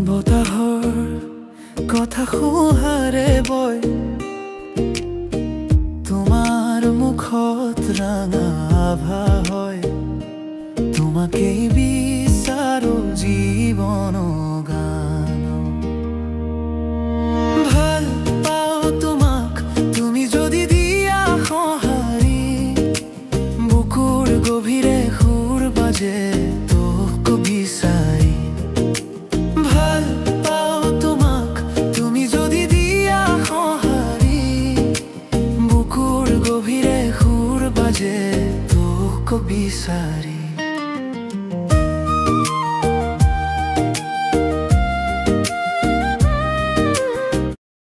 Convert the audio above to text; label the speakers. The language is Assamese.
Speaker 1: বতাহৰ কথা সোহাৰে বয় তোমাৰ মুখত ৰাঙা আভা হয় তোমাকেই বিচাৰো জীৱন গান ভাল পাওঁ তোমাক তুমি যদি দিয়া সঁহাৰি বুকুৰ গভীৰে সুৰ বাজে তোক বিচাৰি ভাল পাওঁ তোমাক তুমি যদি দিয়া সঁহাৰি বুকুৰ গভীৰে সুৰ বাজে তোক বিচাৰি